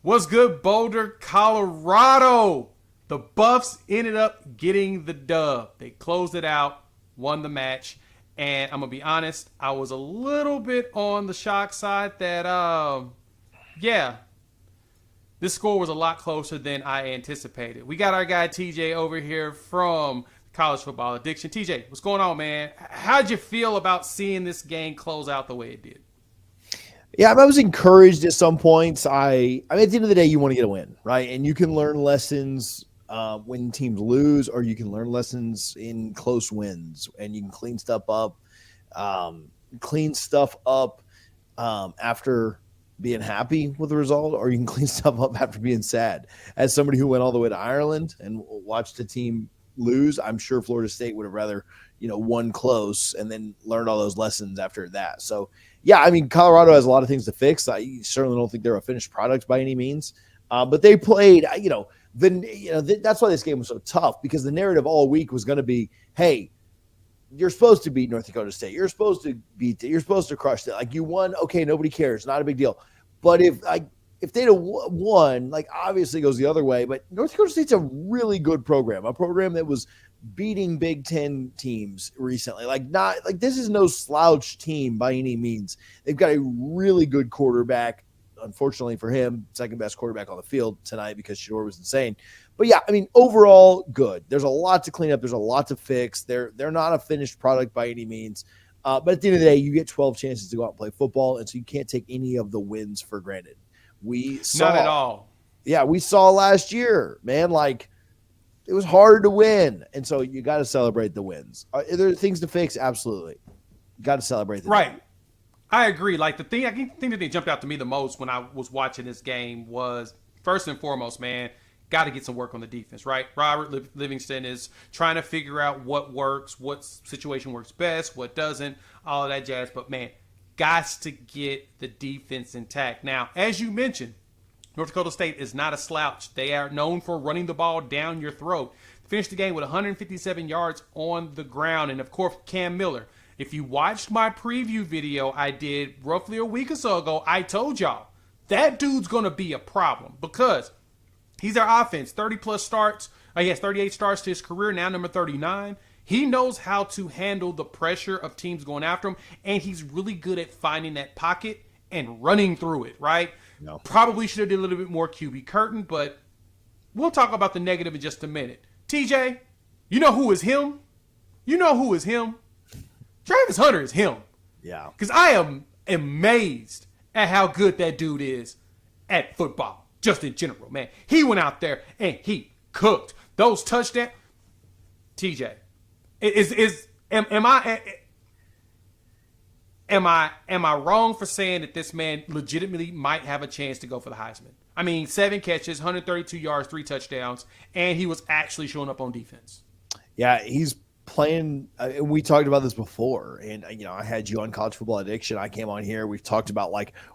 What's good, Boulder, Colorado? The Buffs ended up getting the dub. They closed it out, won the match, and I'm gonna be honest, I was a little bit on the shock side that, yeah, this score was a lot closer than I anticipated. We got our guy TJ over here from College Football Addiction. TJ, what's going on, man? How'd you feel about seeing this game close out the way it did? Yeah, I was encouraged at some points. I mean, at the end of the day, you want to get a win, right? And you can learn lessons when teams lose, or you can learn lessons in close wins, and you can clean stuff up after being happy with the result, or you can clean stuff up after being sad. As somebody who went all the way to Ireland and watched a team lose, I'm sure Florida State would have rather, won close and then learned all those lessons after that. So, yeah, I mean, Colorado has a lot of things to fix. I certainly don't think they're a finished product by any means, but they played. That's why this game was so tough, because the narrative all week was going to be, hey, you're supposed to beat North Dakota State. You're supposed to beat it. You're supposed to crush it. Like, you won. Okay, nobody cares. Not a big deal. But if they'd have won, obviously it goes the other way. But North Dakota State's a really good program, a program that was beating Big Ten teams recently. This is no slouch team by any means. They've got a really good quarterback. Unfortunately for him, second best quarterback on the field tonight, because Shadur was insane. But yeah, I mean, overall good. There's a lot to clean up. There's a lot to fix. They're not a finished product by any means. But at the end of the day, you get 12 chances to go out and play football, and so you can't take any of the wins for granted. Not at all. Yeah, we saw last year, man, it was hard to win, and so you got to celebrate the wins. Are there things to fix? Absolutely. You got to celebrate the right. wins. I agree. I think that they jumped out to me the most when I was watching this game was, first and foremost, man, got to get some work on the defense, right? Robert Livingston is trying to figure out what works, what situation works best, what doesn't, all of that jazz. But, man, got to get the defense intact. Now, as you mentioned, North Dakota State is not a slouch. They are known for running the ball down your throat. Finished the game with 157 yards on the ground. And, of course, Cam Miller. If you watched my preview video I did roughly a week or so ago, I told y'all that dude's going to be a problem, because he's our offense. 30-plus starts. He has 38 starts to his career, now number 39. He knows how to handle the pressure of teams going after him, and he's really good at finding that pocket and running through it, right? No. Probably should have did a little bit more QB curtain, but we'll talk about the negative in just a minute. TJ, you know who is him? Travis Hunter is him. Yeah. Because I am amazed at how good that dude is at football, just in general, man. He went out there and he cooked. Those touchdowns. TJ, am I wrong for saying that this man legitimately might have a chance to go for the Heisman? I mean, 7 catches, 132 yards, 3 touchdowns, and he was actually showing up on defense. Yeah, he's playing, and we talked about this before, and I had you on College Football Addiction. I came on here. We've talked about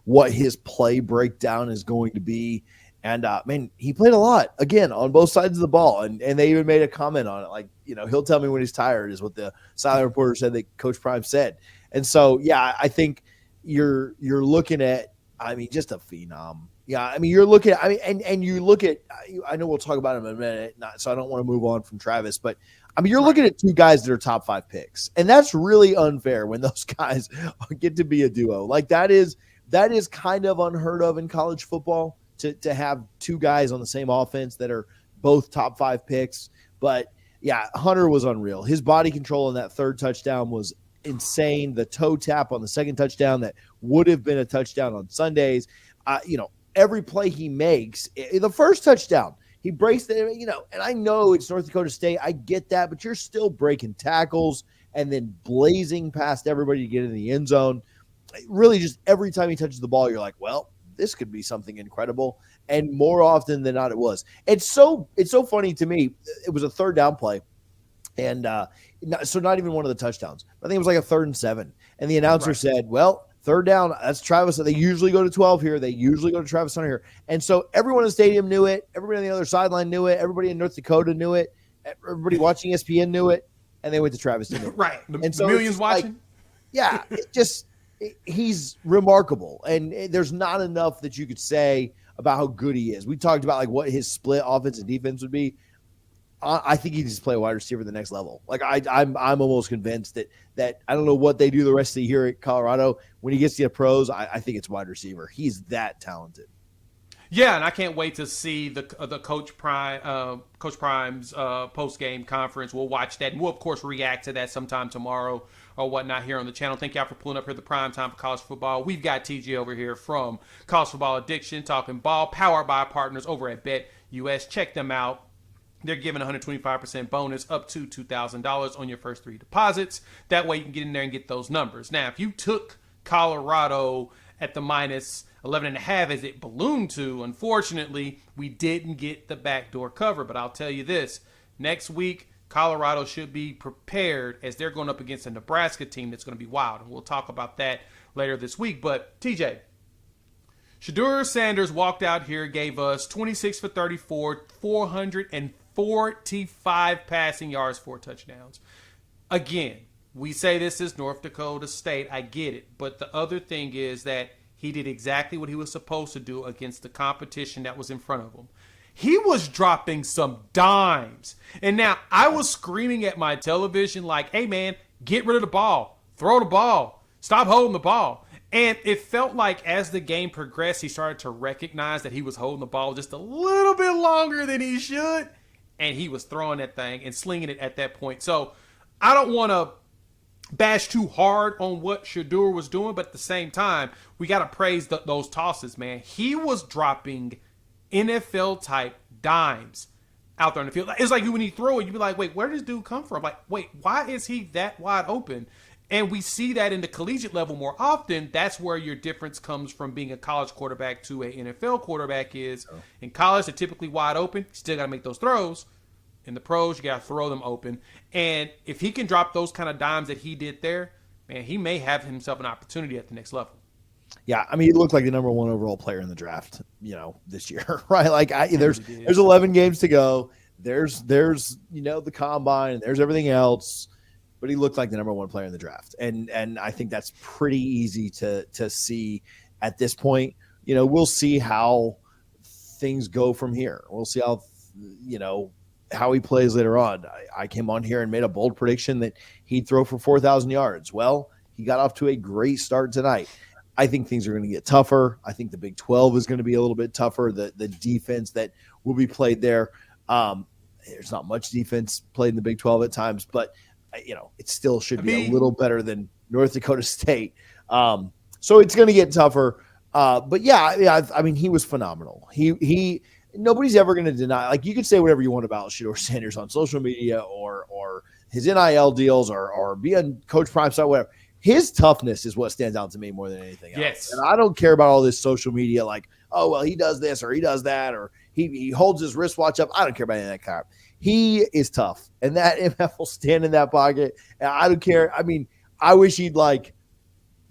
what his play breakdown is going to be, and man, he played a lot again on both sides of the ball, and they even made a comment on it, he'll tell me when he's tired, is what the silent reporter said that Coach Prime said. And so yeah, I think you're looking at, just a phenom. Yeah, you're looking at, and you look at, I know we'll talk about him in a minute, so I don't want to move on from Travis, but you're looking at 2 guys that are top 5 picks, and that's really unfair when those guys get to be a duo. That is kind of unheard of in college football, to have 2 guys on the same offense that are both top 5 picks. But yeah, Hunter was unreal. His body control on that 3rd touchdown was insane. The toe tap on the 2nd touchdown that would have been a touchdown on Sundays. Every play he makes, the 1st touchdown, he breaks and I know it's North Dakota State. I get that, but you're still breaking tackles and then blazing past everybody to get in the end zone. Really, just every time he touches the ball, you're like, well, this could be something incredible. And more often than not, it was. It's so funny to me. It was a 3rd down play. And so not even one of the touchdowns. I think it was a 3rd and 7. And the announcer said, well, 3rd down, that's Travis. They usually go to 12 here. They usually go to Travis Hunter here. And so everyone in the stadium knew it. Everybody on the other sideline knew it. Everybody in North Dakota knew it. Everybody watching ESPN knew it. And they went to Travis to Right. And so millions watching. He's remarkable. And there's not enough that you could say, about how good he is. We talked about like what his split offense and defense would be. I think he needs to play a wide receiver at the next level. Like I'm almost convinced that I don't know what they do the rest of the year at Colorado. When he gets to the pros, I think it's wide receiver. He's that talented. Yeah, and I can't wait to see the Coach Prime's post game conference. We'll watch that, and we'll of course react to that sometime tomorrow or whatnot here on the channel. Thank y'all for pulling up here the prime time for college football. We've got TJ over here from College Football Addiction talking ball, powered by our partners over at BetUS. Check them out. They're giving 125% bonus up to $2,000 on your first 3 deposits. That way you can get in there and get those numbers. Now, if you took Colorado at the minus 11.5 as it ballooned to, unfortunately, we didn't get the backdoor cover. But I'll tell you this, next week, Colorado should be prepared as they're going up against a Nebraska team that's going to be wild. And we'll talk about that later this week. But, TJ, Shadur Sanders walked out here, gave us 26 for 34, 445 passing yards, 4 touchdowns. Again, we say this is North Dakota State. I get it. But the other thing is that he did exactly what he was supposed to do against the competition that was in front of him. He was dropping some dimes. And now I was screaming at my television like, hey, man, get rid of the ball. Throw the ball. Stop holding the ball. And it felt like as the game progressed, he started to recognize that he was holding the ball just a little bit longer than he should. And he was throwing that thing and slinging it at that point. So I don't want to bash too hard on what Shadur was doing, but at the same time, we got to praise those tosses, man. He was dropping NFL-type dimes out there on the field. It's like when you throw it, you'd be like, wait, where does this dude come from? Like, wait, why is he that wide open? And we see that in the collegiate level more often. That's where your difference comes from being a college quarterback to an NFL quarterback is. In college, they're typically wide open. You still got to make those throws. In the pros, you got to throw them open. And if he can drop those kind of dimes that he did there, man, he may have himself an opportunity at the next level. Yeah, I mean, he looked like the number 1 overall player in the draft, this year, right? Like, there's 11 games to go. There's the combine, and there's everything else. But he looked like the number 1 player in the draft, and I think that's pretty easy to see at this point. We'll see how things go from here. We'll see how he plays later on. I came on here and made a bold prediction that he'd throw for 4,000 yards. Well, he got off to a great start tonight. I think things are going to get tougher. I think the Big 12 is going to be a little bit tougher. The defense that will be played there. There's not much defense played in the Big 12 at times, but it still should be a little better than North Dakota State. So it's going to get tougher. But yeah, I mean, he was phenomenal. He nobody's ever going to deny. Like, you can say whatever you want about Shadur Sanders on social media or his NIL deals or being Coach Prime side, whatever. His toughness is what stands out to me more than anything else. Yes. And I don't care about all this social media like, oh, well, he does this or he does that or he holds his wristwatch up. I don't care about any of that crap. He is tough. And that MF will stand in that pocket. And I don't care. I mean, I wish he'd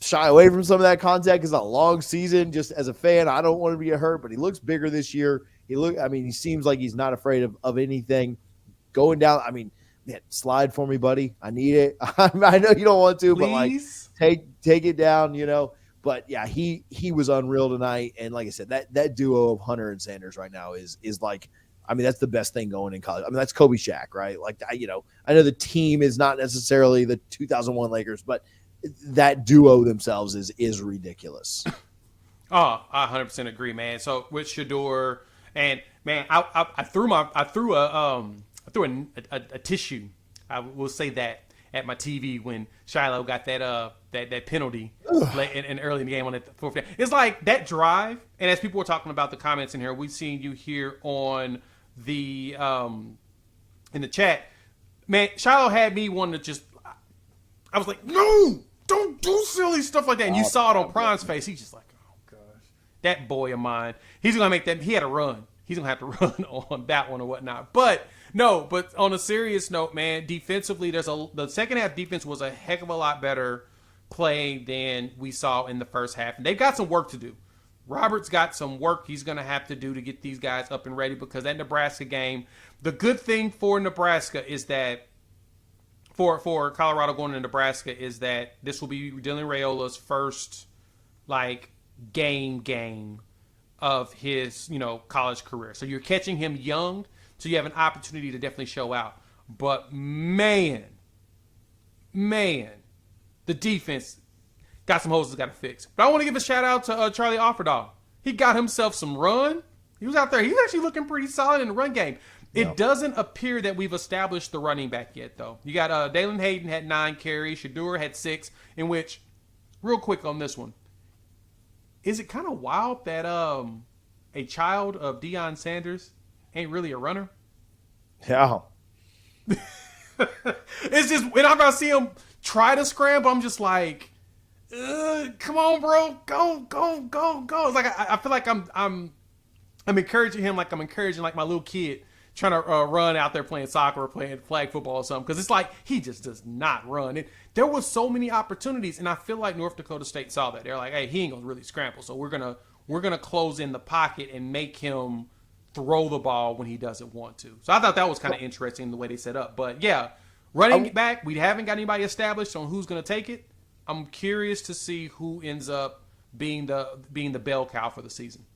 shy away from some of that contact. It's a long season. Just as a fan, I don't want to be hurt, but he looks bigger this year. He seems like he's not afraid of anything going down. I mean, man, slide for me, buddy. I need it. I know you don't want to, Please. But take it down, But yeah, he was unreal tonight. And like I said, that duo of Hunter and Sanders right now is like, I mean, that's the best thing going in college. I mean, that's Kobe Shaq, right? Like, I know the team is not necessarily the 2001 Lakers, but that duo themselves is ridiculous. Oh, I 100% agree, man. So with Shadur and man, I threw a tissue. I will say that at my TV when Shiloh got that penalty and early in the game on that fourth down. It's like that drive. And as people were talking about the comments in here, we've seen you here on the in the chat. Man, Shiloh had me wanting to just. I was like, no, don't do silly stuff like that. And you saw it on Prime's face. He's just like, oh gosh, that boy of mine. He's gonna make that. He had to run. He's gonna have to run on that one or whatnot. But on a serious note, man, defensively, the second half defense was a heck of a lot better play than we saw in the first half, and they've got some work to do. Robert's got some work he's going to have to do to get these guys up and ready because that Nebraska game, the good thing for Nebraska is that for Colorado going to Nebraska is that this will be Dylan Raiola's first game of his, college career. So you're catching him young, so you have an opportunity to definitely show out. But man, the defense got some holes that's got to fix. But I want to give a shout out to Charlie Offerdahl. He got himself some run. He was out there. He's actually looking pretty solid in the run game. It doesn't appear that we've established the running back yet, though. You got Dalen Hayden had 9 carries. Shadur had 6, in which, real quick on this one, is it kind of wild that a child of Deion Sanders ain't really a runner? Yeah. It's just, when I'm about to see him try to scramble, I'm just like, come on, bro, go. It's like I feel like I'm encouraging him, like I'm encouraging like my little kid trying to run out there playing soccer or playing flag football or something, because it's like he just does not run. And there was so many opportunities, and I feel like North Dakota State saw that. They're like, hey, he ain't gonna really scramble, so we're gonna close in the pocket and make him throw the ball when he doesn't want to. So I thought that was kind of interesting the way they set up. But yeah, running back, we haven't got anybody established on who's gonna take it. I'm curious to see who ends up being the bell cow for the season.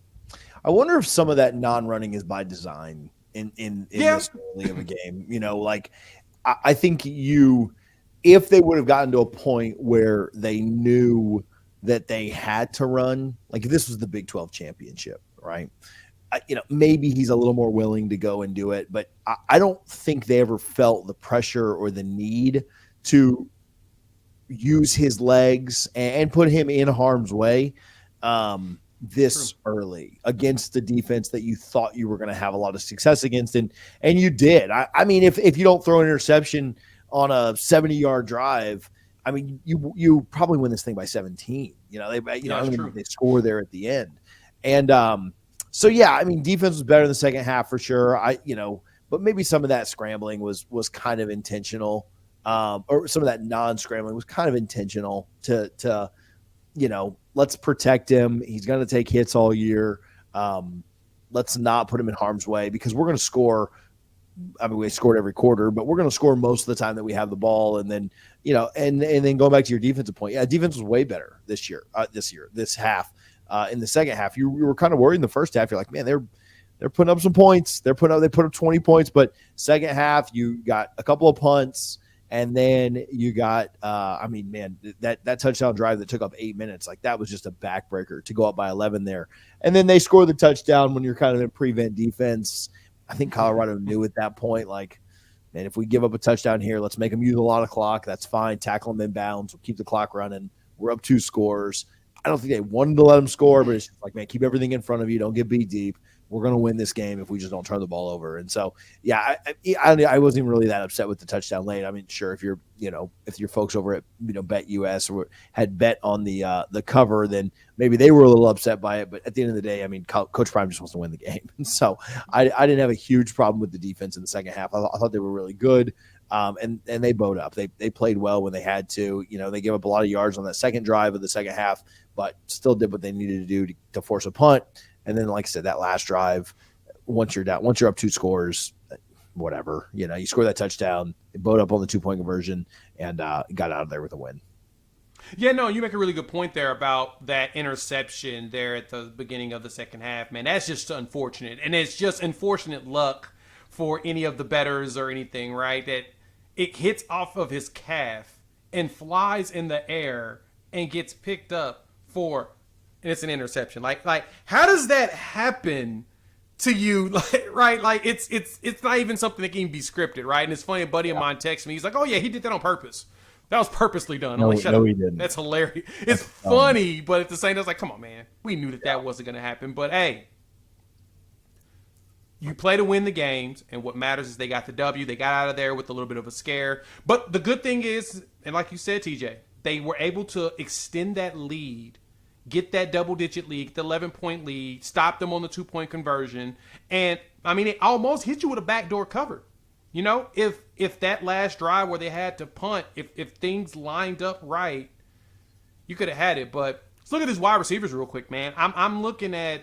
I wonder if some of that non-running is by design in this early of a game. Like I think if they would have gotten to a point where they knew that they had to run, like if this was the Big 12 championship, right? Maybe he's a little more willing to go and do it, but I don't think they ever felt the pressure or the need to use his legs and put him in harm's way this early against the defense that you thought you were going to have a lot of success against, and you did. I mean, if you don't throw an interception on a 70-yard drive, I mean, you probably win this thing by 17. They score there at the end, and so yeah, I mean, defense was better in the second half for sure. But maybe some of that scrambling was kind of intentional. Or some of that non-scrambling was kind of intentional to let's protect him. He's going to take hits all year. Let's not put him in harm's way, because we're going to score. I mean, we scored every quarter, but we're going to score most of the time that we have the ball. And then, and then going back to your defensive point, yeah, defense was way better this half. In the second half, you were kind of worried in the first half. You're like, man, they're putting up some points. They put up 20 points, but second half you got a couple of punts. And then you got, that touchdown drive that took up 8 minutes, like that was just a backbreaker to go up by 11 there. And then they score the touchdown when you're kind of in prevent defense. I think Colorado knew at that point, like, man, if we give up a touchdown here, let's make them use a lot of clock. That's fine. Tackle them in bounds. We'll keep the clock running. We're up 2 scores. I don't think they wanted to let them score, but it's just like, man, keep everything in front of you. Don't get beat deep. We're going to win this game if we just don't turn the ball over. And so, yeah, I wasn't even really that upset with the touchdown late. I mean, sure, if your folks over at Bet US had bet on the cover, then maybe they were a little upset by it. But at the end of the day, I mean, Coach Prime just wants to win the game. And so I didn't have a huge problem with the defense in the second half. I thought they were really good. And they bowed up. They played well when they had to. They gave up a lot of yards on that second drive of the second half, but still did what they needed to do to force a punt. And then, like I said, that last drive, once you're up 2 scores, whatever, you score that touchdown, bowed up on the 2-point conversion, and got out of there with a win. Yeah, no, you make a really good point there about that interception there at the beginning of the second half. Man, that's just unfortunate. And it's just unfortunate luck for any of the bettors or anything, right? That it hits off of his calf and flies in the air and gets picked up and it's an interception. Like how does that happen to you? Like, right? Like it's not even something that can be scripted, right? And it's funny, a buddy of mine texted me. He's like, "Oh yeah, he did that on purpose. That was purposely done." I'm like, "Shut up. He didn't. That's hilarious." It's funny, but at the same time, it's like, come on, man. We knew that wasn't going to happen. But hey, you play to win the games, and what matters is they got the W. They got out of there with a little bit of a scare. But the good thing is, and like you said, TJ, they were able to extend that lead, get that double-digit lead, the 11-point lead, stop them on the 2-point conversion. And, I mean, it almost hit you with a backdoor cover. If that last drive where they had to punt, if things lined up right, you could have had it. But let's look at his wide receivers real quick, man. I'm looking at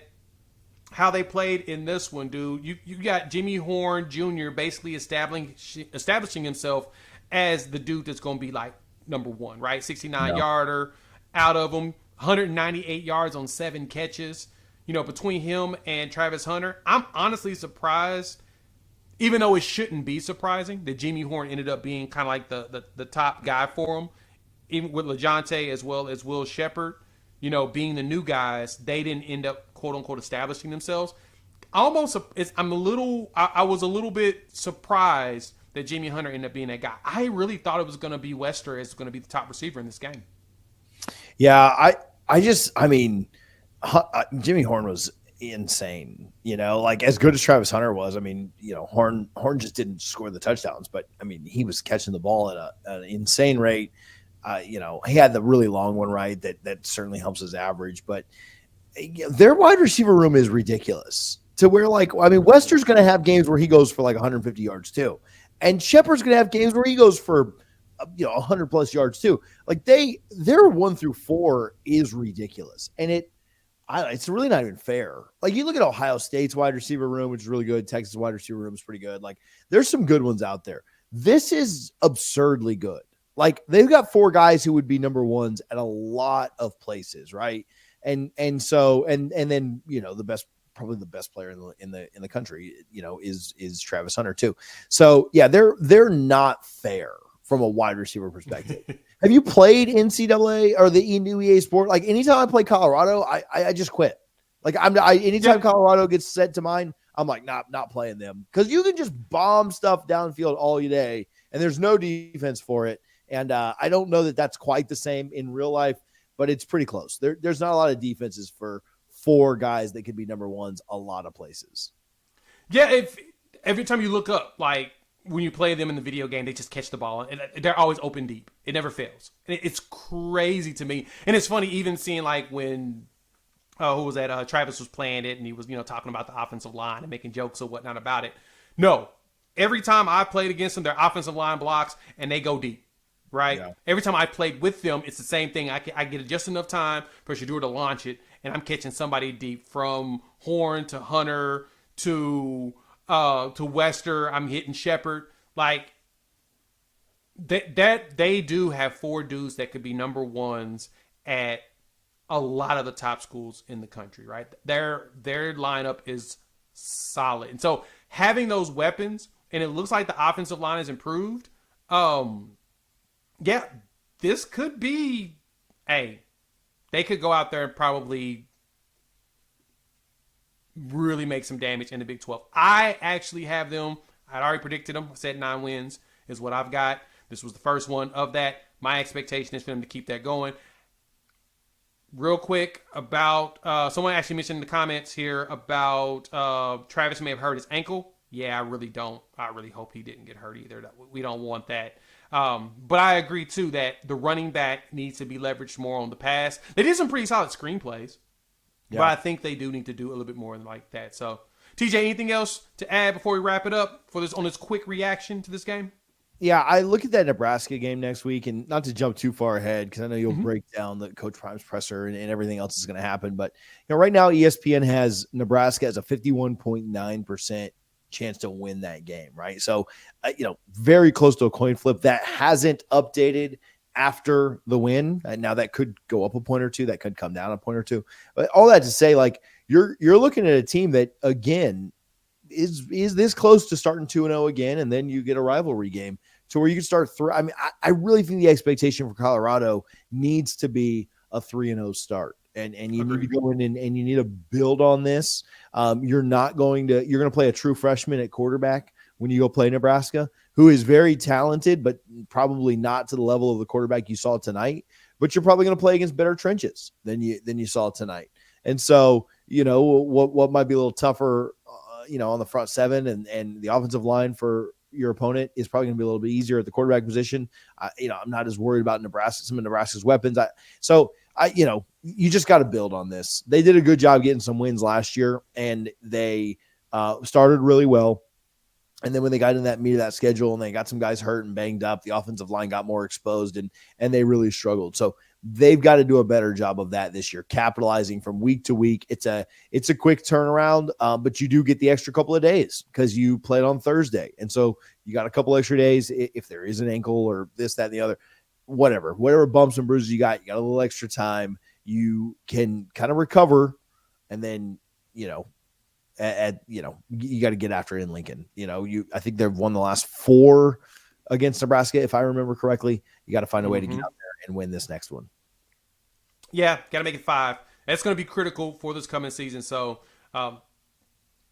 how they played in this one, dude. You got Jimmy Horn Jr. basically establishing himself as the dude that's going to be like number 1, right? 69-yarder out of him. 198 yards on 7 catches. between him and Travis Hunter, I'm honestly surprised, even though it shouldn't be surprising, that Jimmy Horn ended up being kind of like the top guy for him, even with LaJonte as well as Will Shepherd, being the new guys, they didn't end up quote unquote establishing themselves. I was a little bit surprised that Jimmy Hunter ended up being that guy. I really thought it was going to be Wester as going to be the top receiver in this game. Yeah, I mean, Jimmy Horn was insane. Like as good as Travis Hunter was. I mean, Horn just didn't score the touchdowns, but I mean, he was catching the ball at an insane rate. He had the really long one, right? That certainly helps his average, but their wide receiver room is ridiculous. To where, Wester's going to have games where he goes for like 150 yards too, and Shepard's going to have games where he goes for 100 plus yards too. Like their 1 through 4 is ridiculous, and it's really not even fair. Like you look at Ohio State's wide receiver room, which is really good. Texas wide receiver room is pretty good. Like there's some good ones out there. This is absurdly good. Like they've got 4 guys who would be number ones at a lot of places, right? And then probably the best player in the country, is Travis Hunter too. So yeah, they're not fair from a wide receiver perspective. Have you played NCAA or the new EA Sport? Like anytime I play Colorado, I just quit. Like anytime Colorado gets set to mine, I'm like, not playing them, because you can just bomb stuff downfield all day and there's no defense for it. And I don't know that that's quite the same in real life, but it's pretty close. There's not a lot of defenses for 4 guys that could be number ones a lot of places. Yeah, if every time you look up, like when you play them in the video game, they just catch the ball and they're always open deep. It never fails. It's crazy to me, and it's funny even seeing like when who was that? Travis was playing it, and he was talking about the offensive line and making jokes or whatnot about it. No, every time I played against them, their offensive line blocks and they go deep. Right. Yeah. Every time I played with them, it's the same thing. I get just enough time for Shadur to launch it, and I'm catching somebody deep from Horn to Hunter to Wester. I'm hitting Shepherd. Like that they do have 4 dudes that could be number ones at a lot of the top schools in the country. Right. Their lineup is solid, and so having those weapons, and it looks like the offensive line has improved. Yeah, this could be they could go out there and probably really make some damage in the Big 12. I actually have them. I'd already predicted them. I said 9 wins is what I've got. This was the first one of that. My expectation is for them to keep that going. Real quick about someone actually mentioned in the comments here about Travis may have hurt his ankle. Yeah, I really don't. I really hope he didn't get hurt either. We don't want that. But I agree, too, that the running back needs to be leveraged more on the pass. They did some pretty solid screenplays, but I think they do need to do a little bit more like that. So, TJ, anything else to add before we wrap it up on this quick reaction to this game? Yeah, I look at that Nebraska game next week, and not to jump too far ahead, because I know you'll break down the Coach Prime's presser and everything else is going to happen. But right now, ESPN has Nebraska as a 51.9% chance to win that game, right? So, very close to a coin flip. That hasn't updated after the win. And now that could go up a point or two. That could come down a point or two. But all that to say, like, you're looking at a team that, again, is this close to starting 2-0 again, and then you get a rivalry game to where you can start I mean, I really think the expectation for Colorado needs to be a 3-0 start. And you need to go in and you need to build on this. You're going to play a true freshman at quarterback when you go play Nebraska, who is very talented, but probably not to the level of the quarterback you saw tonight. But you're probably going to play against better trenches than you saw tonight. And so, what might be a little tougher, on the front 7 and the offensive line for your opponent is probably going to be a little bit easier at the quarterback position. I'm not as worried about some of Nebraska's weapons. You just got to build on this. They did a good job getting some wins last year, and they started really well. And then when they got in that meat of that schedule and they got some guys hurt and banged up, the offensive line got more exposed and they really struggled. So they've got to do a better job of that this year, capitalizing from week to week. It's a quick turnaround, but you do get the extra couple of days because you played on Thursday. And so you got a couple extra days if there is an ankle or this, that, and the other, whatever bumps and bruises you got a little extra time. You can kind of recover and then you got to get after it in Lincoln. I think they've won the last 4 against Nebraska, if I remember correctly. You got to find a way to get out there and win this next one. Yeah, got to make it 5. That's going to be critical for this coming season. So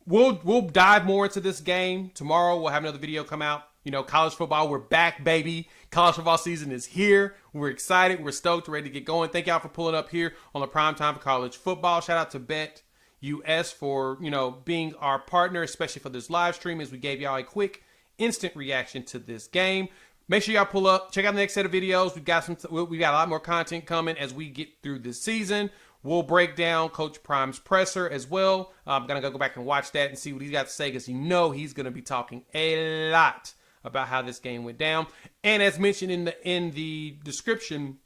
we'll dive more into this game tomorrow. We'll have another video come out. College football, we're back, baby. College football season is here. We're excited. We're stoked. We're ready to get going. Thank y'all for pulling up here on the Prime Time for College Football. Shout out to Bet US for being our partner, especially for this live stream, as we gave y'all a quick instant reaction to this game. Make sure y'all pull up, check out the next set of videos. We got a lot more content coming as we get through this season. We'll break down Coach Prime's presser as well. I'm gonna go back and watch that and see what he's got to say, because he's gonna be talking a lot about how this game went down. And as mentioned in the description,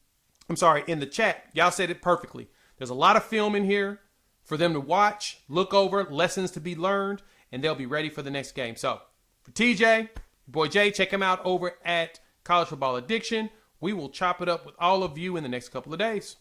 in the chat, y'all said it perfectly. There's a lot of film in here for them to watch, look over, lessons to be learned, and they'll be ready for the next game. So for TJ, your boy Jay, check him out over at College Football Addiction. We will chop it up with all of you in the next couple of days.